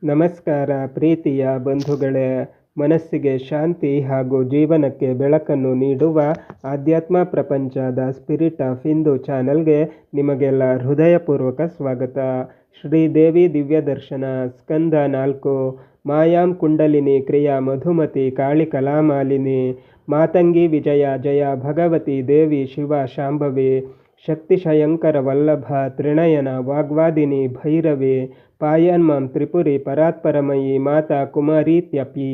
ನಮಸ್ಕಾರ ಪ್ರೀತಿಯ ಬಂಧುಗಳೇ. ಮನಸ್ಸಿಗೆ ಶಾಂತಿ ಹಾಗೂ ಜೀವನಕ್ಕೆ ಬೆಳಕನ್ನು ನೀಡುವ ಆಧ್ಯಾತ್ಮ ಪ್ರಪಂಚದ ಸ್ಪಿರಿಟ್ ಆಫ್ ಹಿಂದೂ ಚಾನಲ್ಗೆ ನಿಮಗೆಲ್ಲ ಹೃದಯಪೂರ್ವಕ ಸ್ವಾಗತ. ಶ್ರೀದೇವಿ ದಿವ್ಯ ದರ್ಶನ ಸ್ಕಂದ 4 ಮಾಯಾಂ ಕುಂಡಲಿನಿ ಕ್ರಿಯಾ ಮಧುಮತಿ ಕಾಳಿ ಕಲಾಮಾಲಿನಿ ಮಾತಂಗಿ ವಿಜಯ ಜಯ ಭಗವತಿ ದೇವಿ ಶಿವ ಶಾಂಭವಿ ಶಕ್ತಿ ಶಯಂಕರ ವಲ್ಲಭ ತ್ರಿನಯನ ವಾಗ್ವಾದಿನಿ ಭೈರವಿ ಪಾಯನ್ಮಾಂ ತ್ರಿಪುರಿ ಪರಾತ್ಪರಮಯಿ ಮಾತಾ ಕುಮಾರೀತ್ಯಪಿ.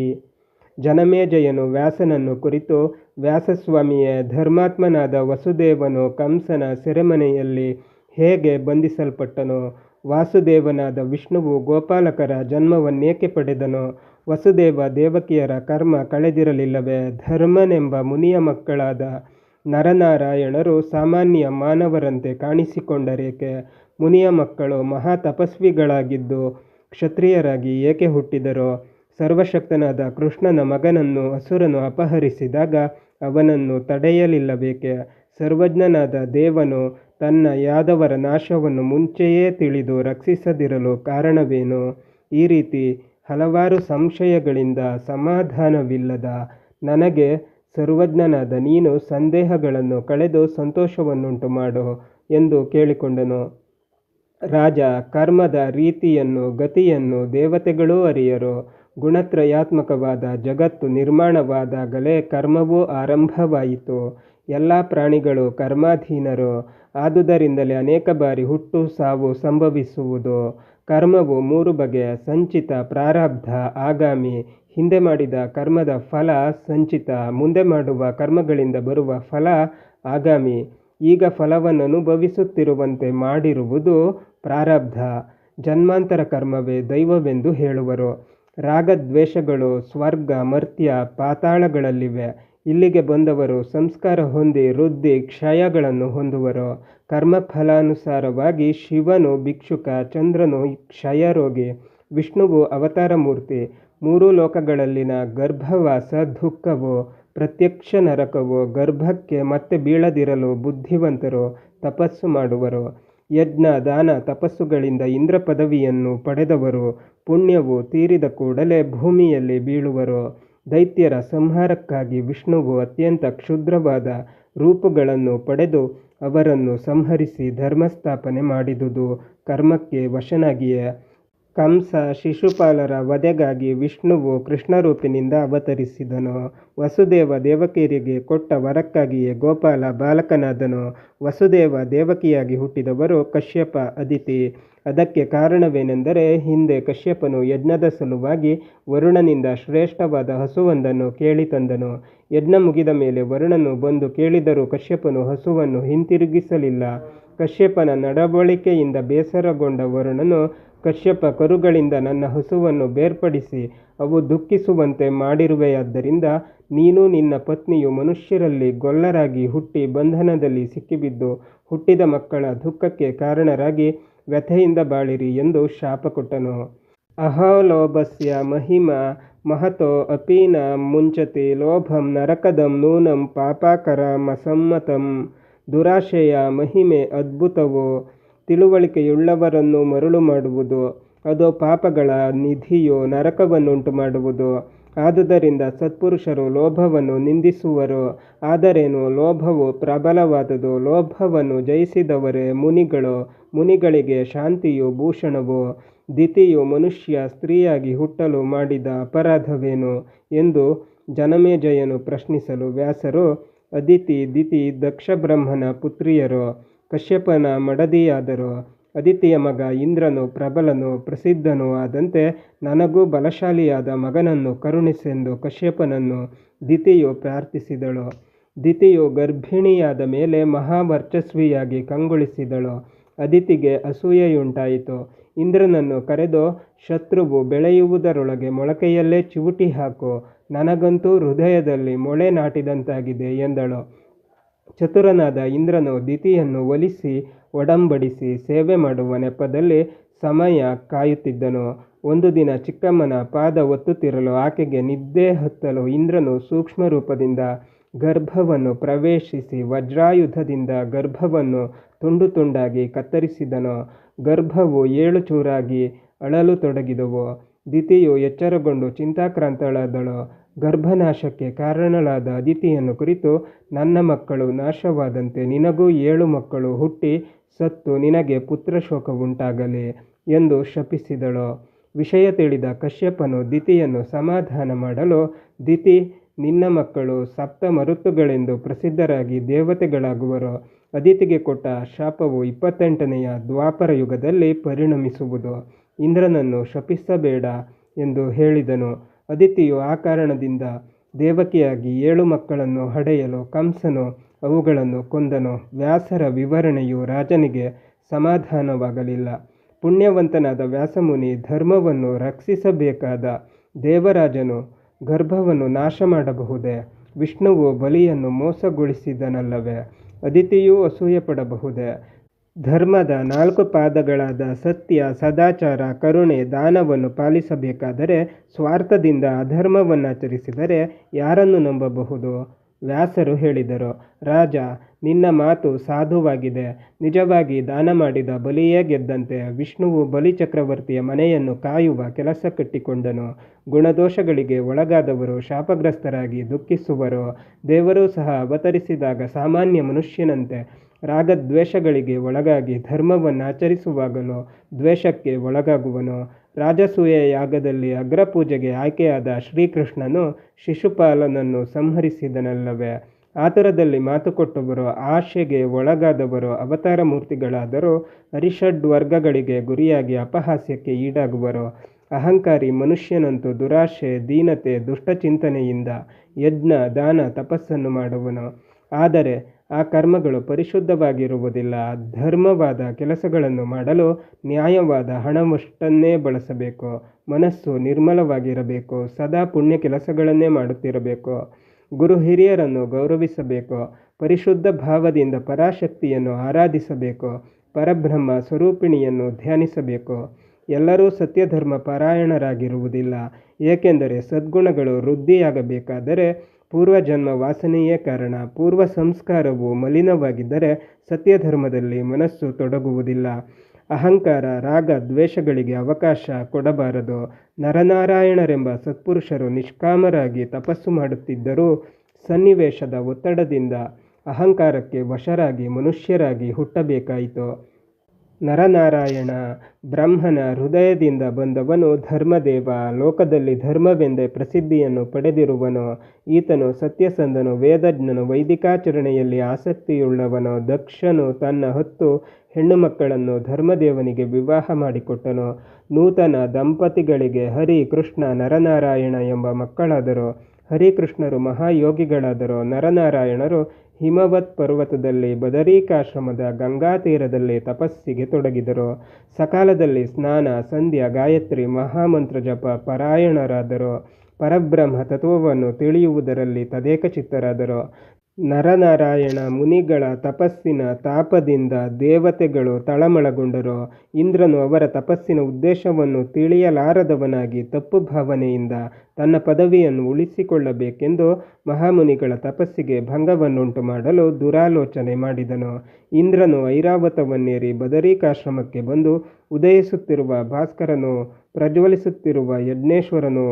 ಜನಮೇಜಯನು ವ್ಯಾಸನನ್ನು ಕುರಿತು, ವ್ಯಾಸಸ್ವಾಮಿಯೇ, ಧರ್ಮಾತ್ಮನಾದ ವಸುದೇವನು ಕಂಸನ ಸೆರೆಮನೆಯಲ್ಲಿ ಹೇಗೆ ಬಂಧಿಸಲ್ಪಟ್ಟನೋ, ವಾಸುದೇವನಾದ ವಿಷ್ಣುವು ಗೋಪಾಲಕರ ಜನ್ಮವನ್ನೇಕೆ ಪಡೆದನೋ, ವಸುದೇವ ದೇವಕಿಯರ ಕರ್ಮ ಕಳೆದಿರಲಿಲ್ಲವೇ, ಧರ್ಮನೆಂಬ ಮುನಿಯ ಮಕ್ಕಳಾದ ನರನಾರಾಯಣರು ಸಾಮಾನ್ಯ ಮಾನವರಂತೆ ಕಾಣಿಸಿಕೊಂಡರೇಕೆ, ಮುನಿಯ ಮಕ್ಕಳು ಮಹಾ ತಪಸ್ವಿಗಳಾಗಿದ್ದು ಕ್ಷತ್ರಿಯರಾಗಿ ಏಕೆ ಹುಟ್ಟಿದರೋ, ಸರ್ವಶಕ್ತನಾದ ಕೃಷ್ಣನ ಮಗನನ್ನು ಅಸುರನು ಅಪಹರಿಸಿದಾಗ ಅವನನ್ನು ತಡೆಯಲಿಲ್ಲಬೇಕೆ, ಸರ್ವಜ್ಞನಾದ ದೇವನು ತನ್ನ ಯಾದವರ ನಾಶವನ್ನು ಮುಂಚೆಯೇ ತಿಳಿದು ರಕ್ಷಿಸದಿರಲು ಕಾರಣವೇನು. ಈ ರೀತಿ ಹಲವಾರು ಸಂಶಯಗಳಿಂದ ಸಮಾಧಾನವಿಲ್ಲದ ನನಗೆ ಸರ್ವಜ್ಞನಾದ ನೀನು ಸಂದೇಹಗಳನ್ನು ಕಳೆದು ಸಂತೋಷವನ್ನುಂಟು ಮಾಡು ಎಂದು ಕೇಳಿಕೊಂಡನು. ರಾಜ, ಕರ್ಮದ ರೀತಿಯನ್ನು ಗತಿಯನ್ನು ದೇವತೆಗಳೂ ಅರಿಯರು. ಗುಣತ್ರಯಾತ್ಮಕವಾದ ಜಗತ್ತು ನಿರ್ಮಾಣವಾದಾಗಲೇ ಕರ್ಮವೂ ಆರಂಭವಾಯಿತು. ಎಲ್ಲ ಪ್ರಾಣಿಗಳು ಕರ್ಮಾಧೀನರು. ಆದುದರಿಂದಲೇ ಅನೇಕ ಬಾರಿ ಹುಟ್ಟು ಸಾವು ಸಂಭವಿಸುವುದು. ಕರ್ಮವು 3 ಬಗೆ: ಸಂಚಿತ, ಪ್ರಾರಬ್ಧ, ಆಗಾಮಿ. ಹಿಂದೆ ಮಾಡಿದ ಕರ್ಮದ ಫಲ ಸಂಚಿತ, ಮುಂದೆ ಮಾಡುವ ಕರ್ಮಗಳಿಂದ ಬರುವ ಫಲ ಆಗಾಮಿ. ಈಗ ಫಲವನ್ನು ಅನುಭವಿಸುತ್ತಿರುವಂತೆ ಮಾಡಿರುವುದು ಪ್ರಾರಬ್ಧ. ಜನ್ಮಾಂತರ ಕರ್ಮವೇ ದೈವವೆಂದು ಹೇಳುವರು. ರಾಗದ್ವೇಷಗಳು ಸ್ವರ್ಗ, ಮರ್ತ್ಯ, ಪಾತಾಳಗಳಲ್ಲಿವೆ. ಇಲ್ಲಿಗೆ ಬಂದವರು ಸಂಸ್ಕಾರ ಹೊಂದಿ ವೃದ್ಧಿ ಕ್ಷಯಗಳನ್ನು ಹೊಂದುವರು. ಕರ್ಮಫಲಾನುಸಾರವಾಗಿ ಶಿವನು ಭಿಕ್ಷುಕ, ಚಂದ್ರನು ಕ್ಷಯರೋಗಿ, ವಿಷ್ಣುವು ಅವತಾರ ಮೂರ್ತಿ. 3 ಲೋಕಗಳಲ್ಲಿನ ಗರ್ಭವಾಸ ದುಃಖವು, ಪ್ರತ್ಯಕ್ಷ ನರಕವು. ಗರ್ಭಕ್ಕೆ ಮತ್ತೆ ಬೀಳದಿರಲು ಬುದ್ಧಿವಂತರು ತಪಸ್ಸು ಮಾಡುವರು. ಯಜ್ಞ ದಾನ ತಪಸ್ಸುಗಳಿಂದ ಇಂದ್ರ ಪದವಿಯನ್ನು ಪಡೆದವರು ಪುಣ್ಯವು ತೀರಿದ ಕೂಡಲೇ ಭೂಮಿಯಲ್ಲಿ ಬೀಳುವರು. ದೈತ್ಯರ ಸಂಹಾರಕ್ಕಾಗಿ ವಿಷ್ಣುವು ಅತ್ಯಂತ ಕ್ಷುದ್ರವಾದ ರೂಪಗಳನ್ನು ಪಡೆದು ಅವರನ್ನು ಸಂಹರಿಸಿ ಧರ್ಮಸ್ಥಾಪನೆ ಮಾಡಿದುದು ಕರ್ಮಕ್ಕೆ ವಶನಾಗಿಯೇ. ಕಂಸ ಶಿಶುಪಾಲರ ವಧೆಗಾಗಿ ವಿಷ್ಣುವು ಕೃಷ್ಣರೂಪಿನಿಂದ ಅವತರಿಸಿದನು. ವಸುದೇವ ದೇವಕಿಯರಿಗೆ ಕೊಟ್ಟ ವರಕ್ಕಾಗಿಯೇ ಗೋಪಾಲ ಬಾಲಕನಾದನು. ವಸುದೇವ ದೇವಕಿಯಾಗಿ ಹುಟ್ಟಿದವರು ಕಶ್ಯಪ, ಅದಿತಿ. ಅದಕ್ಕೆ ಕಾರಣವೇನೆಂದರೆ, ಹಿಂದೆ ಕಶ್ಯಪನು ಯಜ್ಞದ ಸಲುವಾಗಿ ವರುಣನಿಂದ ಶ್ರೇಷ್ಠವಾದ ಹಸುವೊಂದನ್ನು ಕೇಳಿ ತಂದನು. ಯಜ್ಞ ಮುಗಿದ ಮೇಲೆ ವರುಣನು ಬಂದು ಕೇಳಿದರೂ ಕಶ್ಯಪನು ಹಸುವನ್ನು ಹಿಂತಿರುಗಿಸಲಿಲ್ಲ. ಕಶ್ಯಪನ ನಡವಳಿಕೆಯಿಂದ ಬೇಸರಗೊಂಡ ವರುಣನು, ಕಶ್ಯಪ, ಕರುಗಳಿಂದ ನನ್ನ ಹಸುವನ್ನು ಬೇರ್ಪಡಿಸಿ ಅವು ದುಃಖಿಸುವಂತೆ ಮಾಡಿರುವೆಯಾದ್ದರಿಂದ ನೀನು ನಿನ್ನ ಪತ್ನಿಯು ಮನುಷ್ಯರಲ್ಲಿ ಗೊಲ್ಲರಾಗಿ ಹುಟ್ಟಿ ಬಂಧನದಲ್ಲಿ ಸಿಕ್ಕಿಬಿದ್ದು ಹುಟ್ಟಿದ ಮಕ್ಕಳ ದುಃಖಕ್ಕೆ ಕಾರಣರಾಗಿ ವ್ಯಥೆಯಿಂದ ಬಾಳಿರಿ ಎಂದು ಶಾಪ ಕೊಟ್ಟನು. ಅಹೋಲೋಭಸ್ಯ ಮಹಿಮಾ ಮಹತೋ ಅಪೀನ ಮುಂಚತಿ ಲೋಭಂ ನರಕದಂ ನೂನಂ ಪಾಪಾಕರಮಸಮ್ಮತಂ. ದುರಾಶೆಯ ಮಹಿಮೆ ಅದ್ಭುತವು. ತಿಳುವಳಿಕೆಯುಳ್ಳವರನ್ನು ಮರುಳು ಮಾಡುವುದು. ಅದು ಪಾಪಗಳ ನಿಧಿಯು, ನರಕವನ್ನುಂಟು ಮಾಡುವುದು. ಆದುದರಿಂದ ಸತ್ಪುರುಷರು ಲೋಭವನ್ನು ನಿಂದಿಸುವರು. ಆದರೇನು, ಲೋಭವು ಪ್ರಬಲವಾದುದು. ಲೋಭವನ್ನು ಜಯಿಸಿದವರೇ ಮುನಿಗಳು. ಮುನಿಗಳಿಗೆ ಶಾಂತಿಯು ಭೂಷಣವು. ದಿತಿಯು ಮನುಷ್ಯ ಸ್ತ್ರೀಯಾಗಿ ಹುಟ್ಟಲು ಮಾಡಿದ ಅಪರಾಧವೇನು ಎಂದು ಜನಮೇಜಯನು ಪ್ರಶ್ನಿಸಲು ವ್ಯಾಸರು, ಅದಿತಿ, ದಿತಿ ದಕ್ಷ ಬ್ರಹ್ಮನ ಪುತ್ರಿಯರು, ಕಶ್ಯಪನ ಮಡದಿಯಾದರು. ಅದಿತಿಯ ಮಗ ಇಂದ್ರನು ಪ್ರಬಲನೂ ಪ್ರಸಿದ್ಧನೂ ಆದಂತೆ ನನಗೂ ಬಲಶಾಲಿಯಾದ ಮಗನನ್ನು ಕರುಣಿಸೆಂದು ಕಶ್ಯಪನನ್ನು ದಿತಿಯು ಪ್ರಾರ್ಥಿಸಿದಳು. ದಿತಿಯು ಗರ್ಭಿಣಿಯಾದ ಮೇಲೆ ಮಹಾವರ್ಚಸ್ವಿಯಾಗಿ ಕಂಗೊಳಿಸಿದಳು. ಅದಿತಿಗೆ ಅಸೂಯೆಯುಂಟಾಯಿತು. ಇಂದ್ರನನ್ನು ಕರೆದು, ಶತ್ರುವು ಬೆಳೆಯುವುದರೊಳಗೆ ಮೊಳಕೆಯಲ್ಲೇ ಚಿವುಟಿ ಹಾಕು, ನನಗಂತೂ ಹೃದಯದಲ್ಲಿ ಮೊಳೆ ನಾಟಿದಂತಾಗಿದೆ ಎಂದಳು. ಚತುರನಾದ ಇಂದ್ರನು ದಿತಿಯನ್ನು ಒಲಿಸಿ ಒಡಂಬಡಿಸಿ ಸೇವೆ ಮಾಡುವ ನೆಪದಲ್ಲಿ ಸಮಯ ಕಾಯುತ್ತಿದ್ದನು. ಒಂದು ದಿನ ಚಿಕ್ಕಮ್ಮನ ಪಾದ ಒತ್ತುತ್ತಿರಲು ಆಕೆಗೆ ನಿದ್ದೆ ಹತ್ತಲು ಇಂದ್ರನು ಸೂಕ್ಷ್ಮ ರೂಪದಿಂದ ಗರ್ಭವನ್ನು ಪ್ರವೇಶಿಸಿ ವಜ್ರಾಯುಧದಿಂದ ಗರ್ಭವನ್ನು ತುಂಡು ತುಂಡಾಗಿ ಕತ್ತರಿಸಿದನು. ಗರ್ಭವು 7 ಚೂರಾಗಿ ಅಳಲು ತೊಡಗಿದವು. ದಿತಿಯು ಎಚ್ಚರಗೊಂಡು ಚಿಂತಾಕ್ರಾಂತಳಾದಳು. ಗರ್ಭನಾಶಕ್ಕೆ ಕಾರಣಳಾದ ಅದಿತಿಯನ್ನು ಕುರಿತು, ನನ್ನ ಮಕ್ಕಳು ನಾಶವಾದಂತೆ ನಿನಗೂ 7 ಮಕ್ಕಳು ಹುಟ್ಟಿ ಸತ್ತು ನಿನಗೆ ಪುತ್ರಶೋಕವುಂಟಾಗಲಿ ಎಂದು ಶಪಿಸಿದಳು. ವಿಷಯ ತಿಳಿದ ಕಶ್ಯಪನು ದಿತಿಯನ್ನು ಸಮಾಧಾನ ಮಾಡಲು, ದಿತಿ, ನಿನ್ನ ಮಕ್ಕಳು ಸಪ್ತಮರುತ್ತುಗಳೆಂದು ಪ್ರಸಿದ್ಧರಾಗಿ ದೇವತೆಗಳಾಗುವರು. ಅದಿತಿಗೆ ಕೊಟ್ಟ ಶಾಪವು 28ನೆಯ ದ್ವಾಪರ ಯುಗದಲ್ಲಿ ಪರಿಣಮಿಸುವುದು. ಇಂದ್ರನನ್ನು ಶಪಿಸಬೇಡ ಎಂದು ಹೇಳಿದನು. ಅದಿತಿಯು ಆ ಕಾರಣದಿಂದ ದೇವಕಿಯಾಗಿ 7 ಮಕ್ಕಳನ್ನು ಹಡೆಯಲು ಕಂಸನು ಅವುಗಳನ್ನು ಕೊಂದನು. ವ್ಯಾಸರ ವಿವರಣೆಯು ರಾಜನಿಗೆ ಸಮಾಧಾನವಾಗಲಿಲ್ಲ. ಪುಣ್ಯವಂತನಾದ ವ್ಯಾಸಮುನಿ ಧರ್ಮವನ್ನು ರಕ್ಷಿಸಬೇಕಾದ ದೇವರಾಜನು ಗರ್ಭವನ್ನು ನಾಶ ಮಾಡಬಹುದೇ? ವಿಷ್ಣುವು ಬಲಿಯನ್ನು ಮೋಸಗೊಳಿಸಿದನಲ್ಲವೇ? ಅದಿತಿಯೂ ಅಸೂಯೆ ಪಡಬಹುದೇ? ಧರ್ಮದ 4 ಪಾದಗಳಾದ ಸತ್ಯ, ಸದಾಚಾರ, ಕರುಣೆ, ದಾನವನ್ನು ಪಾಲಿಸಬೇಕಾದರೆ ಸ್ವಾರ್ಥದಿಂದ ಅಧರ್ಮವನ್ನಾಚರಿಸಿದರೆ ಯಾರನ್ನು ನಂಬಬಹುದು? ವ್ಯಾಸರು ಹೇಳಿದರು, ರಾಜ, ನಿನ್ನ ಮಾತು ಸಾಧುವಾಗಿದೆ. ನಿಜವಾಗಿ ದಾನ ಮಾಡಿದ ಬಲಿಯೇ ಗೆದ್ದಂತೆ. ವಿಷ್ಣುವು ಬಲಿ ಚಕ್ರವರ್ತಿಯ ಮನೆಯನ್ನು ಕಾಯುವ ಕೆಲಸ ಕಟ್ಟಿಕೊಂಡನು. ಗುಣದೋಷಗಳಿಗೆ ಒಳಗಾದವರು ಶಾಪಗ್ರಸ್ತರಾಗಿ ದುಃಖಿಸುವರು. ದೇವರೂ ಸಹ ಅವತರಿಸಿದಾಗ ಸಾಮಾನ್ಯ ಮನುಷ್ಯನಂತೆ ರಾಗದ್ವೇಷಗಳಿಗೆ ಒಳಗಾಗಿ ಧರ್ಮವನ್ನಾಚರಿಸುವಾಗಲೂ ದ್ವೇಷಕ್ಕೆ ಒಳಗಾಗುವನು. ರಾಜಸೂಯ ಯಾಗದಲ್ಲಿ ಅಗ್ರಪೂಜೆಗೆ ಆಯ್ಕೆಯಾದ ಶ್ರೀಕೃಷ್ಣನು ಶಿಶುಪಾಲನನ್ನು ಸಂಹರಿಸಿದನಲ್ಲವೇ? ಆತುರದಲ್ಲಿ ಮಾತುಕೊಟ್ಟವರು, ಆಶೆಗೆ ಒಳಗಾದವರು ಅವತಾರ ಮೂರ್ತಿಗಳಾದರೂ ಅರಿಷಡ್ವರ್ಗಗಳಿಗೆ ಗುರಿಯಾಗಿ ಅಪಹಾಸ್ಯಕ್ಕೆ ಈಡಾಗುವರು. ಅಹಂಕಾರಿ ಮನುಷ್ಯನಂತೂ ದುರಾಶೆ, ದೀನತೆ, ದುಷ್ಟಚಿಂತನೆಯಿಂದ ಯಜ್ಞ, ದಾನ, ತಪಸ್ಸನ್ನು ಮಾಡುವನು. ಆದರೆ ಆ ಕರ್ಮಗಳು ಪರಿಶುದ್ಧವಾಗಿರುವುದಿಲ್ಲ. ಧರ್ಮವಾದ ಕೆಲಸಗಳನ್ನು ಮಾಡಲು ನ್ಯಾಯವಾದ ಹಣವಷ್ಟನ್ನೇ ಬಳಸಬೇಕು. ಮನಸ್ಸು ನಿರ್ಮಲವಾಗಿರಬೇಕು. ಸದಾ ಪುಣ್ಯ ಕೆಲಸಗಳನ್ನೇ ಮಾಡುತ್ತಿರಬೇಕು. ಗುರು ಹಿರಿಯರನ್ನು ಗೌರವಿಸಬೇಕು. ಪರಿಶುದ್ಧ ಭಾವದಿಂದ ಪರಾಶಕ್ತಿಯನ್ನು ಆರಾಧಿಸಬೇಕು. ಪರಬ್ರಹ್ಮ ಸ್ವರೂಪಿಣಿಯನ್ನು ಧ್ಯಾನಿಸಬೇಕು. ಎಲ್ಲರೂ ಸತ್ಯಧರ್ಮ ಪರಾಯಣರಾಗಿರುವುದಿಲ್ಲ. ಏಕೆಂದರೆ ಸದ್ಗುಣಗಳು ವೃದ್ಧಿಯಾಗಬೇಕಾದರೆ ಪೂರ್ವಜನ್ಮ ವಾಸನೆಯೇ ಕಾರಣ. ಪೂರ್ವ ಸಂಸ್ಕಾರವು ಮಲಿನವಾಗಿದ್ದರೆ ಸತ್ಯಧರ್ಮದಲ್ಲಿ ಮನಸ್ಸು ತೊಡಗುವುದಿಲ್ಲ. ಅಹಂಕಾರ, ರಾಗ, ದ್ವೇಷಗಳಿಗೆ ಅವಕಾಶ ಕೊಡಬಾರದು. ನರನಾರಾಯಣರೆಂಬ ಸತ್ಪುರುಷರು ನಿಷ್ಕಾಮರಾಗಿ ತಪಸ್ಸು ಮಾಡುತ್ತಿದ್ದರೂ ಸನ್ನಿವೇಶದ ಒತ್ತಡದಿಂದ ಅಹಂಕಾರಕ್ಕೆ ವಶರಾಗಿ ಮನುಷ್ಯರಾಗಿ ಹುಟ್ಟಬೇಕಾಯಿತು. ನರನಾರಾಯಣ ಬ್ರಹ್ಮನ ಹೃದಯದಿಂದ ಬಂದವನು ಧರ್ಮದೇವ. ಲೋಕದಲ್ಲಿ ಧರ್ಮವೆಂದೇ ಪ್ರಸಿದ್ಧಿಯನ್ನು ಪಡೆದಿರುವನು. ಈತನು ಸತ್ಯಸಂಧನು, ವೇದಜ್ಞನು, ವೈದಿಕಾಚರಣೆಯಲ್ಲಿ ಆಸಕ್ತಿಯುಳ್ಳವನು. ದಕ್ಷನು ತನ್ನ 10 ಹೆಣ್ಣು ಮಕ್ಕಳನ್ನು ಧರ್ಮದೇವನಿಗೆ ವಿವಾಹ ಮಾಡಿಕೊಟ್ಟನು. ನೂತನ ದಂಪತಿಗಳಿಗೆ ಹರಿ, ಕೃಷ್ಣ, ನರನಾರಾಯಣ ಎಂಬ ಮಕ್ಕಳಾದರು. ಹರಿಕೃಷ್ಣರು ಮಹಾಯೋಗಿಗಳಾದರು. ನರನಾರಾಯಣರು ಹಿಮವತ್ ಪರ್ವತದಲ್ಲಿ ಬದರಿಕಾಶ್ರಮದ ಗಂಗಾ ತೀರದಲ್ಲಿ ತಪಸ್ಸಿಗೆ ತೊಡಗಿದರು. ಸಕಾಲದಲ್ಲಿ ಸ್ನಾನ, ಸಂಧ್ಯಾ, ಗಾಯತ್ರಿ ಮಹಾಮಂತ್ರ ಜಪ ಪರಾಯಣರಾದರು. ಪರಬ್ರಹ್ಮ ತತ್ವವನ್ನು ತಿಳಿಯುವುದರಲ್ಲಿ ತದೇಕಚಿತ್ತರಾದರು. ನರನಾರಾಯಣ ಮುನಿಗಳ ತಪಸ್ಸಿನ ತಾಪದಿಂದ ದೇವತೆಗಳು ತಳಮಳಗೊಂಡರು. ಇಂದ್ರನು ಅವರ ತಪಸ್ಸಿನ ಉದ್ದೇಶವನ್ನು ತಿಳಿಯಲಾರದವನಾಗಿ ತಪ್ಪು ಭಾವನೆಯಿಂದ ತನ್ನ ಪದವಿಯನ್ನು ಉಳಿಸಿಕೊಳ್ಳಬೇಕೆಂದು ಮಹಾಮುನಿಗಳ ತಪಸ್ಸಿಗೆ ಭಂಗವನ್ನುಂಟು ಮಾಡಲು ದುರಾಲೋಚನೆ ಮಾಡಿದನು. ಇಂದ್ರನು ಐರಾವತವನ್ನೇರಿ ಬದರಿಕಾಶ್ರಮಕ್ಕೆ ಬಂದು ಉದಯಿಸುತ್ತಿರುವ ಭಾಸ್ಕರನು, ಪ್ರಜ್ವಲಿಸುತ್ತಿರುವ ಯಜ್ಞೇಶ್ವರನು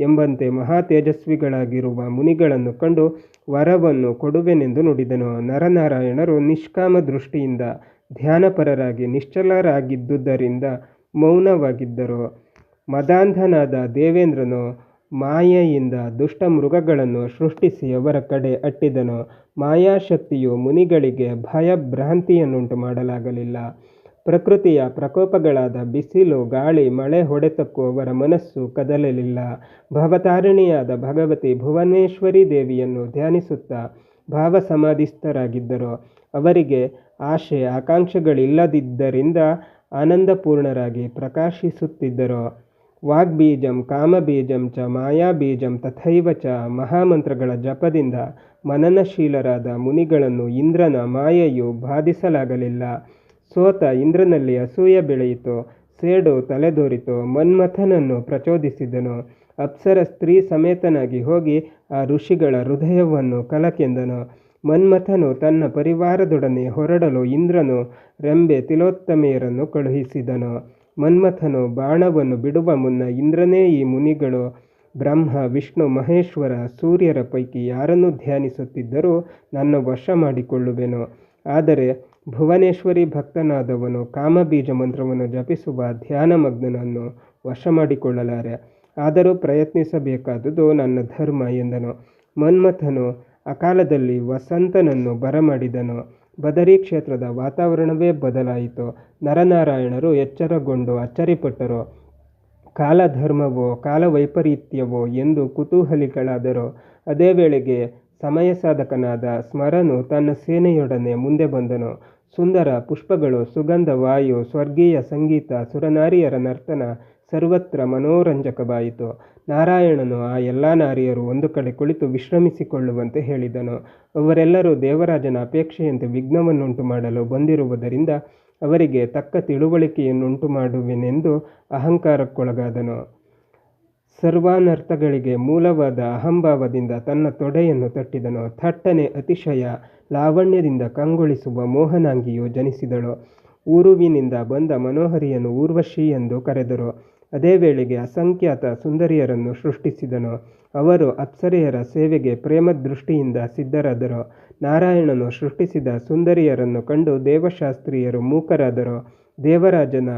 ಎಂಬಂತೆ ಮಹಾ ತೇಜಸ್ವಿಗಳಾಗಿರುವ ಮುನಿಗಳನ್ನು ಕಂಡು ವರವನ್ನು ಕೊಡುವೆನೆಂದು ನುಡಿದನು. ನರನಾರಾಯಣರು ನಿಷ್ಕಾಮ ದೃಷ್ಟಿಯಿಂದ ಧ್ಯಾನಪರರಾಗಿ ನಿಶ್ಚಲರಾಗಿದ್ದುದರಿಂದ ಮೌನವಾಗಿದ್ದರು. ಮದಾಂಧನಾದ ದೇವೇಂದ್ರನು ಮಾಯೆಯಿಂದ ದುಷ್ಟ ಮೃಗಗಳನ್ನು ಸೃಷ್ಟಿಸಿ ಅವರ ಕಡೆ ಅಟ್ಟಿದನು. ಮಾಯಾಶಕ್ತಿಯು ಮುನಿಗಳಿಗೆ ಭಯಭ್ರಾಂತಿಯನ್ನುಂಟು ಮಾಡಲಾಗಲಿಲ್ಲ. ಪ್ರಕೃತಿಯ ಪ್ರಕೋಪಗಳಾದ ಬಿಸಿಲು, ಗಾಳಿ, ಮಳೆ ಹೊಡೆತಕ್ಕೂ ಅವರ ಮನಸ್ಸು ಕದಲಲಿಲ್ಲ. ಭವತಾರಿಣಿಯಾದ ಭಗವತಿ ಭುವನೇಶ್ವರಿ ದೇವಿಯನ್ನು ಧ್ಯಾನಿಸುತ್ತಾ ಭಾವಸಮಾಧಿಸ್ಥರಾಗಿದ್ದರು. ಅವರಿಗೆ ಆಶೆ ಆಕಾಂಕ್ಷೆಗಳಿಲ್ಲದಿದ್ದರಿಂದ ಆನಂದಪೂರ್ಣರಾಗಿ ಪ್ರಕಾಶಿಸುತ್ತಿದ್ದರು. ವಾಗ್ಬೀಜಂ ಕಾಮಬೀಜಂ ಚ ಮಾಯಾಬೀಜಂ ತಥೈವ ಚ ಮಹಾಮಂತ್ರಗಳ ಜಪದಿಂದ ಮನನಶೀಲರಾದ ಮುನಿಗಳನ್ನು ಇಂದ್ರನ ಮಾಯೆಯು ಬಾಧಿಸಲಾಗಲಿಲ್ಲ. ಸೋತ ಇಂದ್ರನಲ್ಲಿ ಅಸೂಯೆ ಬೆಳೆಯಿತು. ಸೇಡು ತಲೆದೋರಿತು. ಮನ್ಮಥನನ್ನು ಪ್ರಚೋದಿಸಿದನು. ಅಪ್ಸರ ಸ್ತ್ರೀ ಸಮೇತನಾಗಿ ಹೋಗಿ ಆ ಋಷಿಗಳ ಹೃದಯವನ್ನು ಕಲಕೆಂದನು. ಮನ್ಮಥನು ತನ್ನ ಪರಿವಾರದೊಡನೆ ಹೊರಡಲು ಇಂದ್ರನು ರೆಂಬೆ ತಿಲೋತ್ತಮೆಯರನ್ನು ಕಳುಹಿಸಿದನು. ಮನ್ಮಥನು ಬಾಣವನ್ನು ಬಿಡುವ ಮುನ್ನ ಇಂದ್ರನೇ ಈ ಮುನಿಗಳು ಬ್ರಹ್ಮ ವಿಷ್ಣು ಮಹೇಶ್ವರ ಸೂರ್ಯರ ಪೈಕಿ ಯಾರನ್ನು ಧ್ಯಾನಿಸುತ್ತಿದ್ದರೂ ನನ್ನ ವಶ ಮಾಡಿಕೊಳ್ಳುವೆನು. ಆದರೆ ಭುವನೇಶ್ವರಿ ಭಕ್ತನಾದವನು ಕಾಮಬೀಜ ಮಂತ್ರವನ್ನು ಜಪಿಸುವ ಧ್ಯಾನಮಗ್ನನನ್ನು ವಶ ಮಾಡಿಕೊಳ್ಳಲಾರೆ. ಆದರೂ ಪ್ರಯತ್ನಿಸಬೇಕಾದುದು ನನ್ನ ಧರ್ಮ ಎಂದನು. ಮನ್ಮಥನು ಅಕಾಲದಲ್ಲಿ ವಸಂತನನ್ನು ಬರಮಾಡಿದನು. ಬದರಿ ಕ್ಷೇತ್ರದ ವಾತಾವರಣವೇ ಬದಲಾಯಿತು. ನರನಾರಾಯಣರು ಎಚ್ಚರಗೊಂಡು ಅಚ್ಚರಿಪಟ್ಟರು. ಕಾಲಧರ್ಮವೋ ಕಾಲವೈಪರೀತ್ಯವೋ ಎಂದು ಕುತೂಹಲಿಗಳಾದರು. ಅದೇ ವೇಳೆಗೆ ಸಮಯ ಸಾಧಕನಾದ ಸ್ಮರನು ತನ್ನ ಸೇನೆಯೊಡನೆ ಮುಂದೆ ಬಂದನು. ಸುಂದರ ಪುಷ್ಪಗಳು, ಸುಗಂಧ ವಾಯು, ಸ್ವರ್ಗೀಯ ಸಂಗೀತ, ಸುರನಾರಿಯರ ನರ್ತನ ಸರ್ವತ್ರ ಮನೋರಂಜಕವಾಯಿತು. ನಾರಾಯಣನು ಆ ಎಲ್ಲ ನಾರಿಯರು ಒಂದು ಕಡೆ ಕುಳಿತು ವಿಶ್ರಮಿಸಿಕೊಳ್ಳುವಂತೆ ಹೇಳಿದನು. ಅವರೆಲ್ಲರೂ ದೇವರಾಜನ ಅಪೇಕ್ಷೆಯಂತೆ ವಿಘ್ನವನ್ನುಂಟು ಮಾಡಲು ಬಂದಿರುವುದರಿಂದ ಅವರಿಗೆ ತಕ್ಕ ತಿಳುವಳಿಕೆಯನ್ನುಂಟು ಮಾಡುವೆನೆಂದು ಅಹಂಕಾರಕ್ಕೊಳಗಾದನು. ಸರ್ವಾನರ್ಥಗಳಿಗೆ ಮೂಲವಾದ ಅಹಂಭಾವದಿಂದ ತನ್ನ ತೊಡೆಯನ್ನು ತಟ್ಟಿದನು. ಥಟ್ಟನೆ ಅತಿಶಯ ಲಾವಣ್ಯದಿಂದ ಕಂಗೊಳಿಸುವ ಮೋಹನಾಂಗಿಯು ಜನಿಸಿದಳು. ಊರುವಿನಿಂದ ಬಂದ ಮನೋಹರಿಯನ್ನು ಊರ್ವಶಿ ಎಂದು ಕರೆದರು. ಅದೇ ವೇಳೆಗೆ ಅಸಂಖ್ಯಾತ ಸುಂದರಿಯರನ್ನು ಸೃಷ್ಟಿಸಿದನು. ಅವರು ಅಪ್ಸರೆಯರ ಸೇವೆಗೆ ಪ್ರೇಮ ದೃಷ್ಟಿಯಿಂದ ಸಿದ್ಧರಾದರು. ನಾರಾಯಣನು ಸೃಷ್ಟಿಸಿದ ಸುಂದರಿಯರನ್ನು ಕಂಡು ದೇವಶಾಸ್ತ್ರೀಯರು ಮೂಕರಾದರು. ದೇವರಾಜನ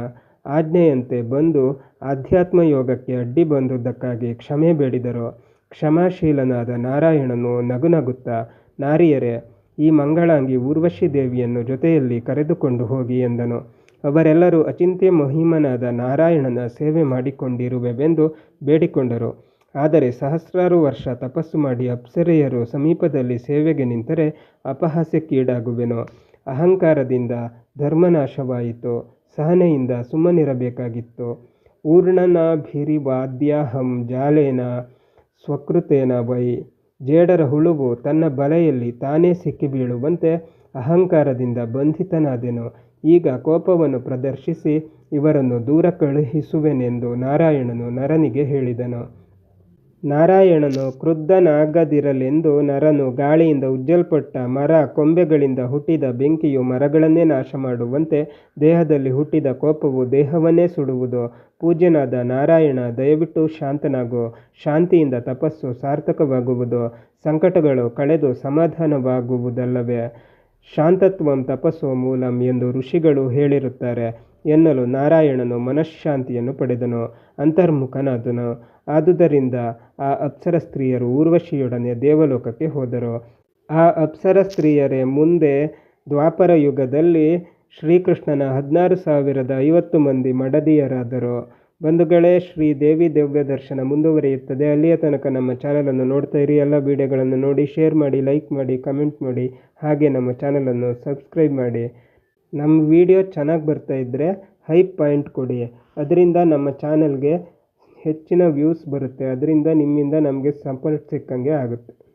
ಆಜ್ಞೆಯಂತೆ ಬಂದು ಆಧ್ಯಾತ್ಮಯೋಗಕ್ಕೆ ಅಡ್ಡಿ ಬಂದುದಕ್ಕಾಗಿ ಕ್ಷಮೆ ಬೇಡಿದರು. ಕ್ಷಮಾಶೀಲನಾದ ನಾರಾಯಣನು ನಗುನಗುತ್ತಾ, ನಾರಿಯರೇ, ಈ ಮಂಗಳಾಂಗಿ ಊರ್ವಶಿ ದೇವಿಯನ್ನು ಜೊತೆಯಲ್ಲಿ ಕರೆದುಕೊಂಡು ಹೋಗಿ ಎಂದನು. ಅವರೆಲ್ಲರೂ ಅಚಿಂತ್ಯ ಮಹಿಮನಾದ ನಾರಾಯಣನ ಸೇವೆ ಮಾಡಿಕೊಂಡಿರುವೆವೆಂದು ಬೇಡಿಕೊಂಡರು. ಆದರೆ ಸಹಸ್ರಾರು ವರ್ಷ ತಪಸ್ಸು ಮಾಡಿ ಅಪ್ಸರೆಯರು ಸಮೀಪದಲ್ಲಿ ಸೇವೆಗೆ ನಿಂತರೆ ಅಪಹಾಸ್ಯಕ್ಕೀಡಾಗುವೆನು. ಅಹಂಕಾರದಿಂದ ಧರ್ಮನಾಶವಾಯಿತು. ಸಹನೆಯಿಂದ ಸುಮ್ಮನಿರಬೇಕಾಗಿತ್ತು. ಊರ್ಣನಾಭಿರಿವಾದ್ಯಾಹಂ ಜಾಲೇನ ಸ್ವಕೃತೇನ ವೈ. ಜೇಡರ ಹುಳುವು ತನ್ನ ಬಲೆಯಲ್ಲಿ ತಾನೇ ಸಿಕ್ಕಿಬೀಳುವಂತೆ ಅಹಂಕಾರದಿಂದ ಬಂಧಿತನಾದೆನು. ಈಗ ಕೋಪವನ್ನು ಪ್ರದರ್ಶಿಸಿ ಇವರನ್ನು ದೂರ ಕಳುಹಿಸುವೆನೆಂದು ನಾರಾಯಣನು ನರನಿಗೆ ಹೇಳಿದನು. ನಾರಾಯಣನು ಕ್ರುದ್ಧನಾಗದಿರಲೆಂದು ನರನು ಗಾಳಿಯಿಂದ ಉಜ್ಜಲ್ಪಟ್ಟ ಮರ ಕೊಂಬೆಗಳಿಂದ ಹುಟ್ಟಿದ ಬೆಂಕಿಯು ಮರಗಳನ್ನೇ ನಾಶ ಮಾಡುವಂತೆ ದೇಹದಲ್ಲಿ ಹುಟ್ಟಿದ ಕೋಪವು ದೇಹವನ್ನೇ ಸುಡುವುದು. ಪೂಜ್ಯನಾದ ನಾರಾಯಣ, ದಯವಿಟ್ಟು ಶಾಂತನಾಗು. ಶಾಂತಿಯಿಂದ ತಪಸ್ಸು ಸಾರ್ಥಕವಾಗುವುದು. ಸಂಕಟಗಳು ಕಳೆದು ಸಮಾಧಾನವಾಗುವುದಲ್ಲವೇ? ಶಾಂತತ್ವಂ ತಪಸ್ಸೋ ಮೂಲಂ ಎಂದು ಋಷಿಗಳು ಹೇಳಿರುತ್ತಾರೆ ಎನ್ನಲು ನಾರಾಯಣನು ಮನಃಶಾಂತಿಯನ್ನು ಪಡೆದನು, ಅಂತರ್ಮುಖನಾದನು. ಆದುದರಿಂದ ಆ ಅಪ್ಸರ ಸ್ತ್ರೀಯರು ಊರ್ವಶಿಯೊಡನೆ ದೇವಲೋಕಕ್ಕೆ ಹೋದರು. ಆ ಅಪ್ಸರ ಸ್ತ್ರೀಯರೇ ಮುಂದೆ ದ್ವಾಪರ ಯುಗದಲ್ಲಿ ಶ್ರೀಕೃಷ್ಣನ 16,050 ಮಂದಿ ಮಡದಿಯರಾದರು. ಬಂಧುಗಳೇ, ಶ್ರೀದೇವಿ ದಿವ್ಯ ದರ್ಶನ ಮುಂದುವರಿಯುತ್ತದೆ. ಅಲ್ಲಿಯ ತನಕ ನಮ್ಮ ಚಾನಲನ್ನು ನೋಡ್ತಾ ಇರಿ. ಎಲ್ಲ ವಿಡಿಯೋಗಳನ್ನು ನೋಡಿ, ಶೇರ್ ಮಾಡಿ, ಲೈಕ್ ಮಾಡಿ, ಕಮೆಂಟ್ ಮಾಡಿ, ಹಾಗೆ ನಮ್ಮ ಚಾನಲನ್ನು ಸಬ್ಸ್ಕ್ರೈಬ್ ಮಾಡಿ. ನಮ್ಮ ವಿಡಿಯೋ ಚೆನ್ನಾಗಿ ಬರ್ತಾ ಇದ್ದರೆ ಹೈಪ್ ಪಾಯಿಂಟ್ ಕೊಡಿ. ಅದರಿಂದ ನಮ್ಮ ಚಾನಲ್ಗೆ ಹೆಚ್ಚಿನ ವ್ಯೂಸ್ ಬರುತ್ತೆ. ಅದರಿಂದ ನಿಮ್ಮಿಂದ ನಮಗೆ ಸಪೋರ್ಟ್ ಸಿಕ್ಕಂಗೆ ಆಗುತ್ತೆ.